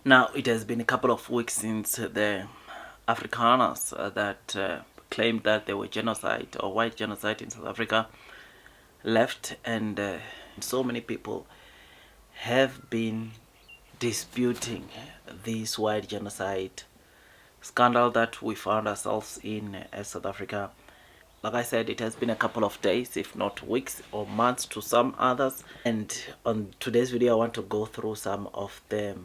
Now, it has been a couple of weeks since the Afrikaners that claimed that there were genocide or white genocide in South Africa left, and so many people have been disputing this white genocide scandal that we found ourselves in as South Africa. Like I said, it has been a couple of days, if not weeks or months to some others. And on today's video, I want to go through some of the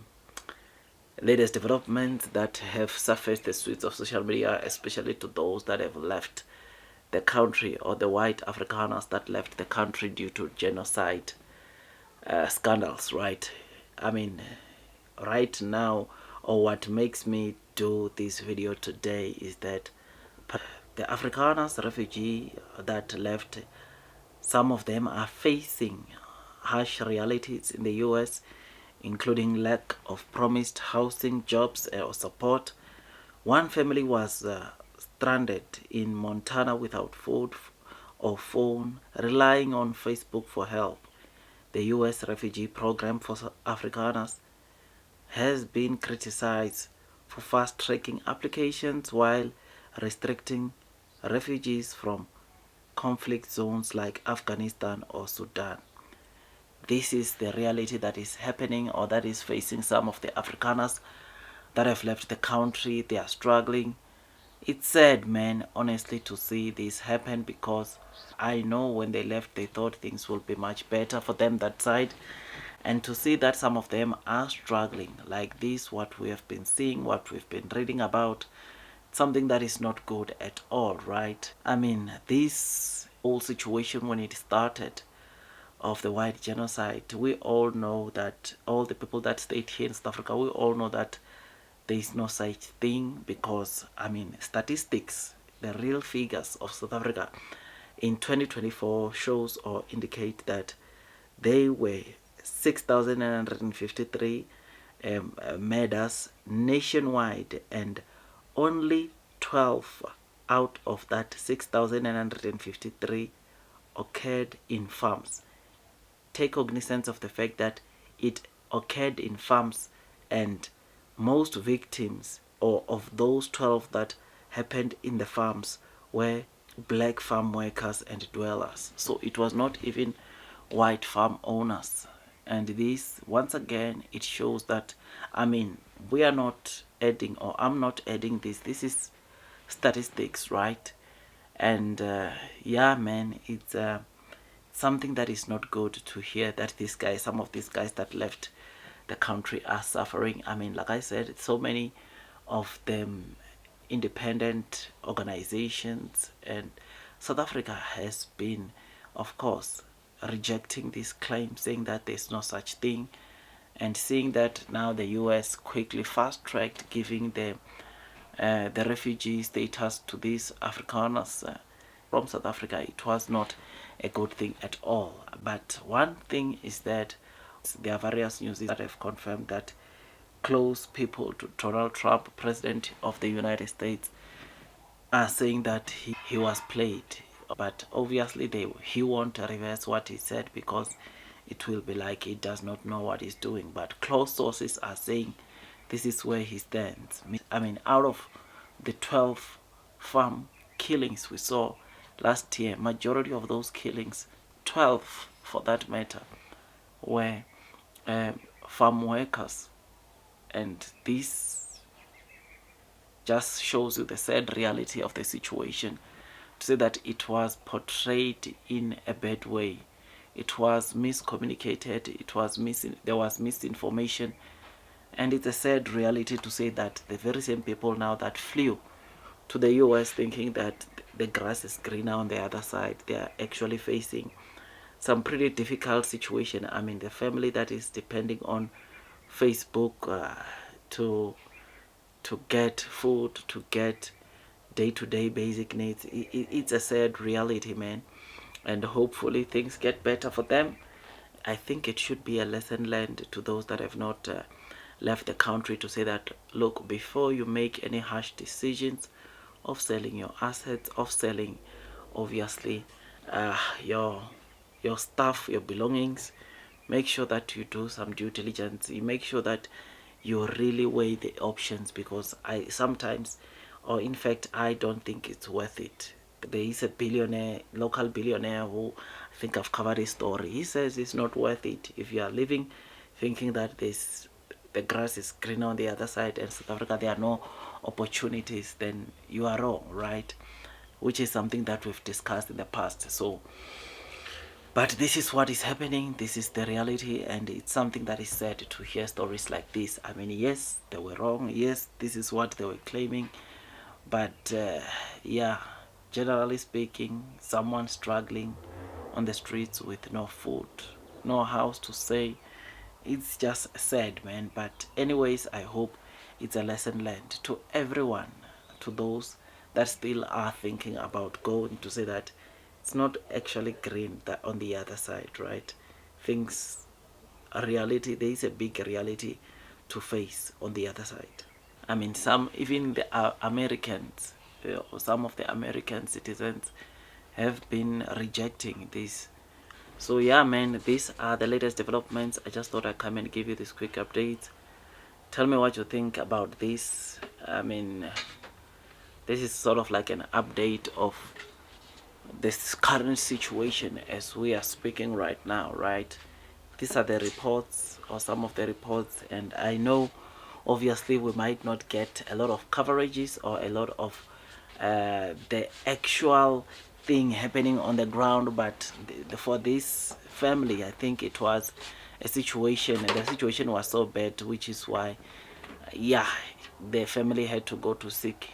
latest developments that have surfaced the streets of social media, especially to those that have left the country, or the white Afrikaners that left the country due to genocide scandals, right? I mean, right now, or what makes me do this video today is that the Afrikaners refugee that left, some of them are facing harsh realities in the US, including lack of promised housing, jobs, or support. One family was stranded in Montana without food or phone, relying on Facebook for help. The US refugee program for Afrikaners has been criticized for fast-tracking applications while restricting refugees from conflict zones like Afghanistan or Sudan. This is the reality that is happening, or that is facing some of the Afrikaners that have left the country. They are struggling. It's sad, man, honestly, to see this happen, because I know when they left they thought things will be much better for them that side, and to see that some of them are struggling like this, what we have been seeing, what we've been reading about, something that is not good at all, right? I mean, this whole situation, when it started, of the white genocide, we all know that, all the people that stayed here in South Africa, we all know that there is no such thing, because I mean, statistics, the real figures of South Africa in 2024 shows or indicate that they were 6,953 murders nationwide, and only 12 out of that 6,953 occurred in farms. Take cognizance of the fact that it occurred in farms, and most victims, or of those 12 that happened in the farms, were black farm workers and dwellers. So it was not even white farm owners. And this, once again, it shows that, I mean, we are not adding, or I'm not adding this. This is statistics, right? And yeah, man, it's something that is not good to hear, that these guys, some of these guys that left the country, are suffering. I mean, like I said, so many of them independent organizations, and South Africa has been, of course, rejecting this claim, saying that there's no such thing, and seeing that now the US quickly fast-tracked giving the refugee status to these Afrikaners from South Africa. It was not a good thing at all. But one thing is that there are various news that have confirmed that close people to Donald Trump, President of the United States, are saying that he was played. But obviously he won't reverse what he said, because it will be like he does not know what he's doing. But close sources are saying this is where he stands. I mean, out of the 12 farm killings we saw last year, majority of those killings, 12 for that matter, were farm workers. And this just shows you the sad reality of the situation, to say that it was portrayed in a bad way. It was miscommunicated, there was misinformation, and it's a sad reality to say that the very same people now that flew to the US thinking that the grass is greener on the other side, they are actually facing some pretty difficult situation. I mean, the family that is depending on Facebook to get food, to get day-to-day basic needs, it's a sad reality, man. And hopefully things get better for them. I think it should be a lesson learned to those that have not left the country, to say that, look, before you make any harsh decisions of selling your assets, of selling, obviously, your stuff, your belongings, make sure that you do some due diligence. You make sure that you really weigh the options, because I sometimes, or in fact I don't think it's worth it. There is a billionaire, local billionaire, who I think I've covered his story. He says it's not worth it. If you are living thinking that the grass is greener on the other side and South Africa there are no opportunities, then you are wrong, right? Which is something that we've discussed in the past. So but this is what is happening, this is the reality, and it's something that is sad to hear stories like this. I mean, yes, they were wrong, yes, this is what they were claiming, but yeah, generally speaking, someone struggling on the streets with no food, no house to stay, it's just sad, man. But anyways, I hope it's a lesson learned to everyone, to those that still are thinking about going, to say that it's not actually green that on the other side, right? Things, a reality, there is a big reality to face on the other side. I mean, some, even the Americans, or some of the American citizens have been rejecting this. So yeah, man, these are the latest developments. I just thought I'd come and give you this quick update. Tell me what you think about this. I mean, this is sort of like an update of this current situation as we are speaking right now, right? These are the reports, or some of the reports, and I know obviously we might not get a lot of coverages or a lot of the actual thing happening on the ground, but for this family, I think it was a situation, and the situation was so bad, which is why yeah, the family had to go to seek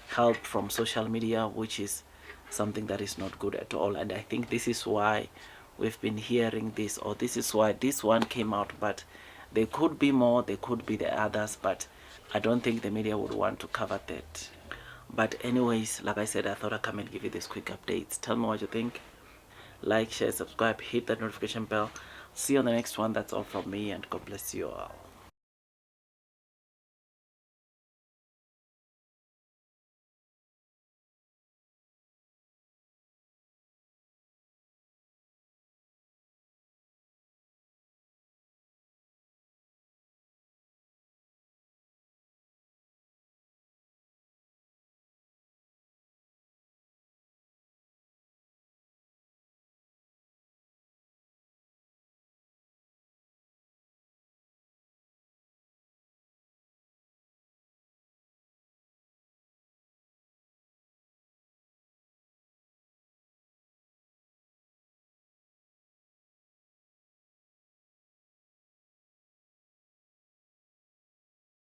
help from social media, which is something that is not good at all. And I think this is why we've been hearing this, or this is why this one came out. But there could be more, there could be the others, but I don't think the media would want to cover that. But anyways, like I said, I thought I'd come and give you this quick updates. Tell me what you think. Like, share, subscribe, hit that notification bell. See you on the next one. That's all from me, and God bless you all.